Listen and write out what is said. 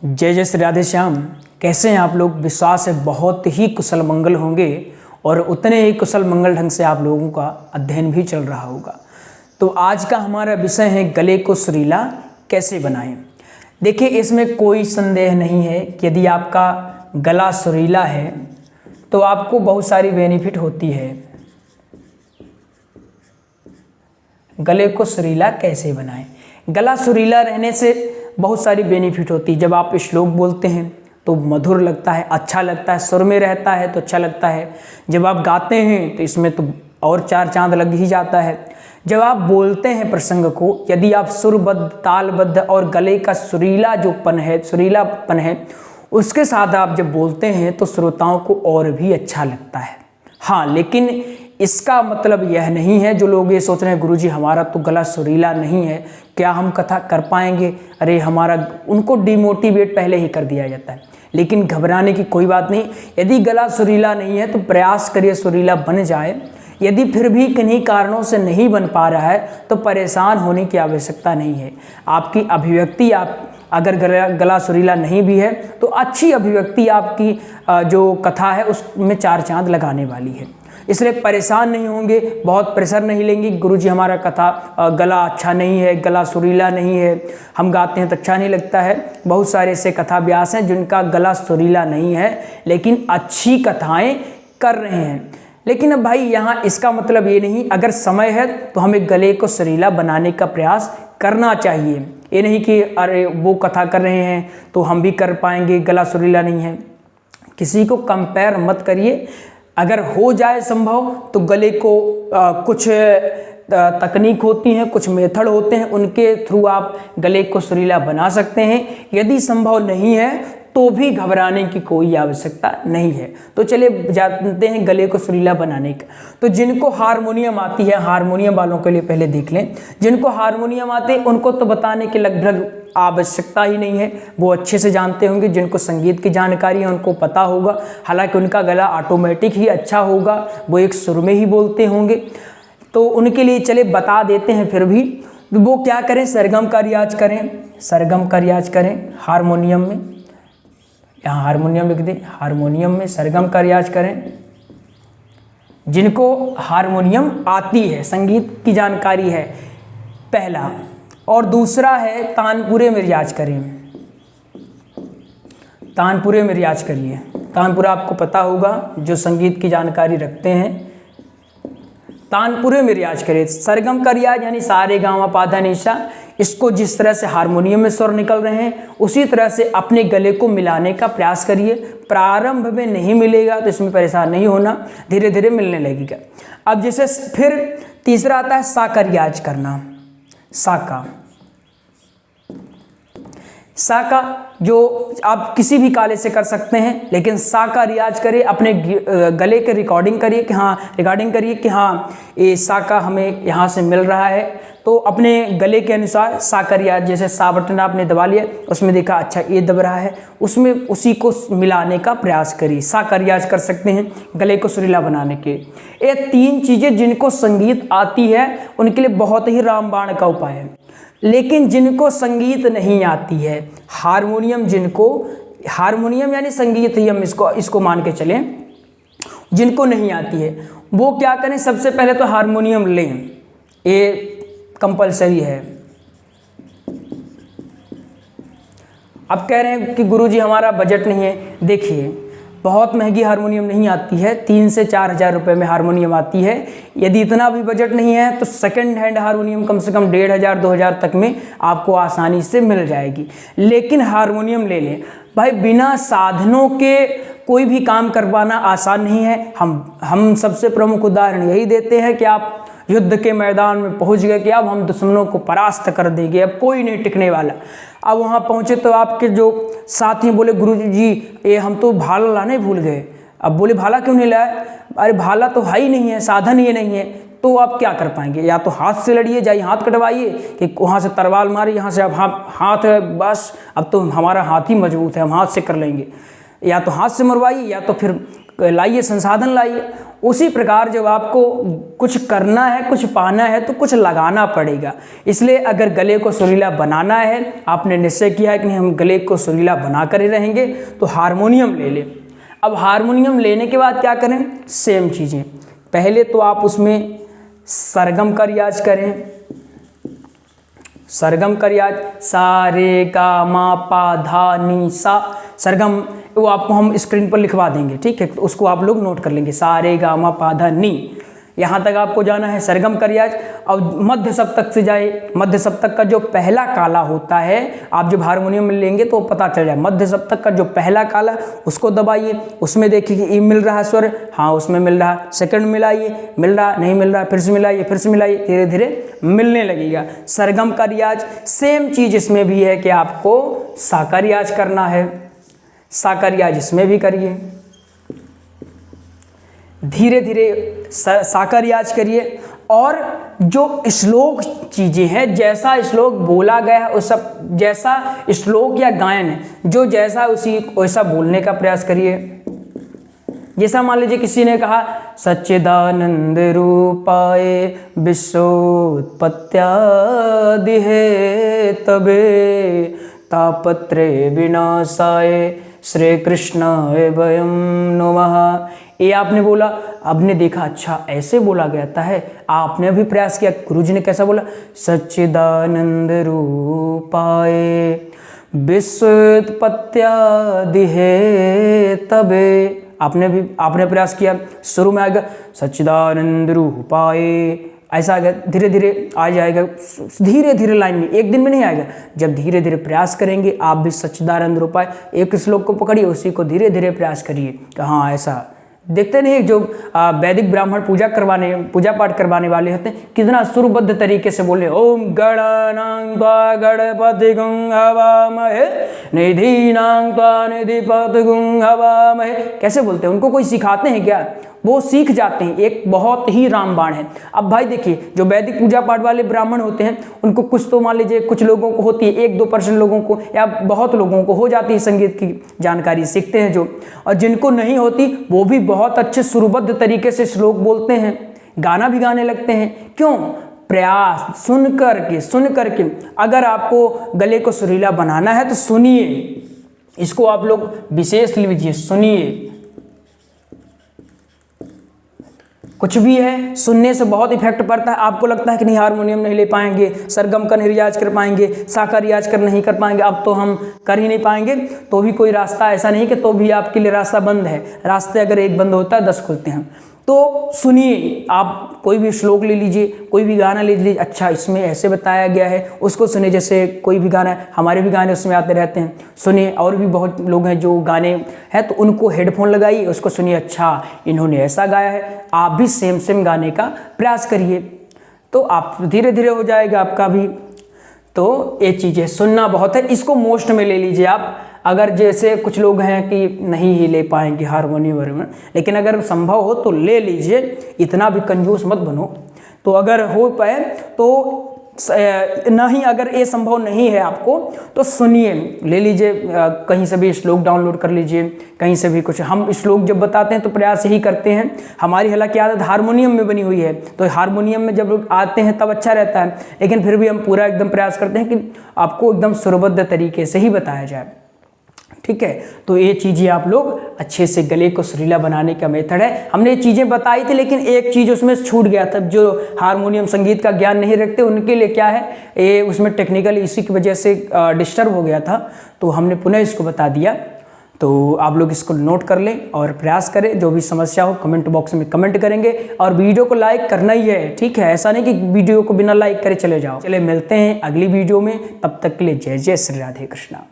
जय जय श्री राधे श्याम। कैसे हैं आप लोग? विश्वास है बहुत ही कुशल मंगल होंगे और उतने ही कुशल मंगल ढंग से आप लोगों का अध्ययन भी चल रहा होगा। तो आज का हमारा विषय है गले को सुरीला कैसे बनाएं। देखिए, इसमें कोई संदेह नहीं है कि यदि आपका गला सुरीला है तो आपको बहुत सारी बेनिफिट होती है। गले को सुरीला कैसे बनाएं? गला सुरीला रहने से बहुत सारी बेनिफिट होती है। जब आप श्लोक बोलते हैं तो मधुर लगता है, अच्छा लगता है, सुर में रहता है तो अच्छा लगता है। जब आप गाते हैं तो इसमें तो और चार चांद लग ही जाता है। जब आप बोलते हैं प्रसंग को, यदि आप सुरबद्ध, तालबद्ध और गले का सुरीलापन है उसके साथ आप जब बोलते हैं तो श्रोताओं को और भी अच्छा लगता है। हाँ, लेकिन इसका मतलब यह नहीं है जो लोग ये सोच रहे हैं गुरुजी हमारा तो गला सुरीला नहीं है, क्या हम कथा कर पाएंगे, अरे हमारा, उनको डिमोटिवेट पहले ही कर दिया जाता है। लेकिन घबराने की कोई बात नहीं। यदि गला सुरीला नहीं है तो प्रयास करिए सुरीला बन जाए। यदि फिर भी किन्हीं कारणों से नहीं बन पा रहा है तो परेशान होने की आवश्यकता नहीं है। आपकी अभिव्यक्ति, आप अगर गला सुरीला नहीं भी है तो अच्छी अभिव्यक्ति आपकी जो कथा है उसमें चार चांद लगाने वाली है। इसलिए परेशान नहीं होंगे, बहुत प्रेशर नहीं लेंगे गुरुजी हमारा कथा गला अच्छा नहीं है, गला सुरीला नहीं है, हम गाते हैं तो अच्छा नहीं लगता है। बहुत सारे ऐसे कथा व्यास हैं जिनका गला सुरीला नहीं है लेकिन अच्छी कथाएं कर रहे हैं। लेकिन अब भाई यहाँ इसका मतलब ये नहीं, अगर समय है तो हमें गले को सुरीला बनाने का प्रयास करना चाहिए। ये नहीं कि अरे वो कथा कर रहे हैं तो हम भी कर पाएंगे, गला सुरीला नहीं है। किसी को कंपेयर मत करिए। अगर हो जाए संभव तो गले को कुछ तकनीक होती हैं, कुछ मेथड होते हैं, उनके थ्रू आप गले को सुरीला बना सकते हैं। यदि संभव नहीं है तो भी घबराने की कोई आवश्यकता नहीं है। तो चलिए जानते हैं गले को सुरीला बनाने का। तो जिनको हारमोनियम आती है, हारमोनियम वालों के लिए पहले देख लें। जिनको हारमोनियम आते हैं उनको तो बताने की लगभग आवश्यकता ही नहीं है, वो अच्छे से जानते होंगे। जिनको संगीत की जानकारी है उनको पता होगा, हालांकि उनका गला ऑटोमेटिक ही अच्छा होगा, वो एक सुर में ही बोलते होंगे। तो उनके लिए चले बता देते हैं। फिर भी वो क्या करें, सरगम का रियाज करें। सरगम का रियाज करें हारमोनियम में, यहाँ हारमोनियम लिख दें, हारमोनियम में सरगम का रियाज करें। जिनको हारमोनियम आती है, संगीत की जानकारी है, पहला। और दूसरा है तानपुरे में रियाज करें। तानपुरे में रियाज करिए। तानपुरा आपको पता होगा, जो संगीत की जानकारी रखते हैं तानपुरे में रियाज करिए। सरगम का रियाज यानी सारे गामा पाधा निशा, इसको जिस तरह से हारमोनियम में स्वर निकल रहे हैं उसी तरह से अपने गले को मिलाने का प्रयास करिए। प्रारंभ में नहीं मिलेगा तो इसमें परेशान नहीं होना, धीरे धीरे मिलने लगेगा। अब जैसे फिर तीसरा आता है सा का रियाज करना। सा का, सा का जो आप किसी भी काले से कर सकते हैं, लेकिन सा का रियाज करिए। अपने गले के रिकॉर्डिंग करिए कि हाँ ये सा का हमें यहाँ से मिल रहा है। तो अपने गले के अनुसार सा का रियाज, जैसे सा बटन आपने दबा लिया, उसमें देखा अच्छा ये दब रहा है, उसमें उसी को मिलाने का प्रयास करिए। सा का रियाज कर सकते हैं गले को सुरीला बनाने के। ये तीन चीज़ें जिनको संगीत आती है उनके लिए बहुत ही रामबाण का उपाय है। लेकिन जिनको संगीत नहीं आती है, हारमोनियम यानी संगीत ही हम इसको मान के चलें, जिनको नहीं आती है वो क्या करें, सबसे पहले तो हारमोनियम लें, ये कंपलसरी है। अब कह रहे हैं कि गुरुजी हमारा बजट नहीं है। देखिए, बहुत महंगी हारमोनियम नहीं आती है, 3 से 4 हज़ार रुपये में हारमोनियम आती है। यदि इतना भी बजट नहीं है तो सेकंड हैंड हारमोनियम कम से कम 1500-2000 तक में आपको आसानी से मिल जाएगी। लेकिन हारमोनियम ले लें भाई, बिना साधनों के कोई भी काम करवाना आसान नहीं है। हम सबसे प्रमुख उदाहरण यही देते हैं कि आप युद्ध के मैदान में पहुंच गए कि अब हम दुश्मनों को परास्त कर देंगे, अब कोई नहीं टिकने वाला। अब वहाँ पहुँचे तो आपके जो साथी बोले गुरुजी ये हम तो भाला लाने भूल गए। अब बोले भाला क्यों नहीं लाया? अरे भाला तो है ही नहीं है, साधन ये नहीं है। तो आप क्या कर पाएंगे? या तो हाथ से लड़िए, जाइए हाथ कटवाइए, कि वहाँ से तलवार मारिए, यहाँ से अब हाथ है बस, अब तो हमारा हाथ ही मजबूत है, हम हाथ से कर लेंगे। या तो हाथ से मरवाइए या तो फिर लाइए, संसाधन लाइए। उसी प्रकार जब आपको कुछ करना है, कुछ पाना है, तो कुछ लगाना पड़ेगा। इसलिए अगर गले को सुरीला बनाना है, आपने निश्चय किया है कि नहीं हम गले को सुरीला बना कर ही रहेंगे, तो हारमोनियम ले लें। अब हारमोनियम लेने के बाद क्या करें, सेम चीज़ें। पहले तो आप उसमें सरगम का रियाज करें। सरगम का रियाज सा रे गा मा पा धा नी सा, सरगम वो आपको हम स्क्रीन पर लिखवा देंगे, ठीक है, तो उसको आप लोग नोट कर लेंगे। सा रे गा मा पा धा नी, यहाँ तक आपको जाना है सरगम का रियाज। अब मध्य सप्तक से जाए। मध्य सप्तक का जो पहला काला होता है, आप जब हारमोनियम में लेंगे तो पता चल जाए। मध्य सप्तक का जो पहला काला, उसको दबाइए, उसमें देखिए कि ई मिल रहा है स्वर, हाँ उसमें मिल रहा। सेकंड मिलाइए, मिल रहा, नहीं मिल रहा, फिर से मिलाइए, फिर से मिलाइए, धीरे धीरे मिलने लगेगा। सरगम का रियाज सेम चीज़ इसमें भी है कि आपको सा का रियाज करना है। सा का रियाज इसमें भी करिए, धीरे धीरे सा का रियाज करिए। और जो श्लोक चीज़ें हैं, जैसा श्लोक बोला गया है उस सब, जैसा श्लोक या गायन है जो जैसा उसी वैसा बोलने का प्रयास करिए। जैसा मान लीजिए किसी ने कहा सच्चिदानंद रूपाय विश्वोत्पत्त्यादिहे तबे तापत्रे विनाशाय श्री कृष्णाय वयं नमः। ये आपने बोला, आपने देखा अच्छा ऐसे बोला गया है, आपने भी प्रयास किया। गुरुजी ने कैसा बोला, सच्चिदानंद रूपाय विश्वोत्पत्त्यादिहे तबे, आपने प्रयास किया। शुरू में आएगा सच्चिदानंद रूपाय, ऐसा आएगा, धीरे धीरे आ जाएगा, धीरे धीरे लाइन में, एक दिन में नहीं आएगा। जब धीरे धीरे प्रयास करेंगे आप भी सच्चिदानंद रूपाय, एक श्लोक को पकड़िए, उसी को धीरे धीरे प्रयास करिए कि हाँ ऐसा। देखते नहीं जो वैदिक ब्राह्मण पूजा पाठ करवाने वाले होते हैं, कितना सुरबद्ध तरीके से बोले ओम गणानां त्वा गणपतिगं हवामहे निधीनां त्वा निधिपतिगं हवामहे, कैसे बोलते हैं? उनको कोई सिखाते हैं क्या? वो सीख जाते हैं, एक बहुत ही रामबाण है। अब भाई देखिए, जो वैदिक पूजा पाठ वाले ब्राह्मण होते हैं उनको कुछ तो मान लीजिए कुछ लोगों को होती है, 1-2% लोगों को या बहुत लोगों को हो जाती है संगीत की जानकारी, सीखते हैं जो, और जिनको नहीं होती वो भी बहुत अच्छे सुरबद्ध तरीके से श्लोक बोलते हैं, गाना भी गाने लगते हैं। क्यों? प्रयास, सुन करके। अगर आपको गले को सुरीला बनाना है तो सुनिए, इसको आप लोग विशेष लीजिए, सुनिए। कुछ भी है, सुनने से बहुत इफेक्ट पड़ता है। आपको लगता है कि नहीं हारमोनियम नहीं ले पाएंगे, सरगम का नहीं रियाज कर पाएंगे, सा का रियाज कर नहीं कर पाएंगे, अब तो हम कर ही नहीं पाएंगे, तो भी कोई रास्ता ऐसा नहीं कि तो भी आपके लिए रास्ता बंद है। रास्ते अगर एक बंद होता है 10 खुलते हैं। तो सुनिए, आप कोई भी श्लोक ले लीजिए, कोई भी गाना ले लीजिए, अच्छा इसमें ऐसे बताया गया है, उसको सुनिए। जैसे कोई भी गाना, हमारे भी गाने उसमें आते रहते हैं, सुनिए। और भी बहुत लोग हैं जो गाने हैं तो उनको हेडफोन लगाइए, उसको सुनिए, अच्छा इन्होंने ऐसा गाया है। आप भी सेम गाने का प्रयास करिए, तो आप धीरे धीरे हो जाएगा आपका भी। तो ये चीज़ें सुनना बहुत है, इसको मोस्ट में ले लीजिए आप। अगर जैसे कुछ लोग हैं कि नहीं ही ले पाएंगे हारमोनियम, लेकिन अगर संभव हो तो ले लीजिए, इतना भी कंजूस मत बनो। तो अगर हो पाए तो नहीं, अगर ये संभव नहीं है आपको तो सुनिए, ले लीजिए, कहीं से भी श्लोक डाउनलोड कर लीजिए, कहीं से भी कुछ। हम श्लोक जब बताते हैं तो प्रयास यही करते हैं, हमारी हालांकि आदत हारमोनियम में बनी हुई है, तो हारमोनियम में जब लोग आते हैं तब अच्छा रहता है, लेकिन फिर भी हम पूरा एकदम प्रयास करते हैं कि आपको एकदम सुरबद्ध तरीके से ही बताया जाए, ठीक है। तो ये चीज़ें आप लोग अच्छे से गले को सुरीला बनाने का मेथड है। हमने ये चीज़ें बताई थी, लेकिन एक चीज़ उसमें छूट गया था। जो हारमोनियम संगीत का ज्ञान नहीं रखते उनके लिए क्या है, ये उसमें टेक्निकल इसी की वजह से डिस्टर्ब हो गया था, तो हमने पुनः इसको बता दिया। तो आप लोग इसको नोट कर लें और प्रयास करें। जो भी समस्या हो कमेंट बॉक्स में कमेंट करेंगे, और वीडियो को लाइक करना ही है, ठीक है। ऐसा नहीं कि वीडियो को बिना लाइक करे चले जाओ। चले मिलते हैं अगली वीडियो में, तब तक के लिए जय जय श्री राधे कृष्णा।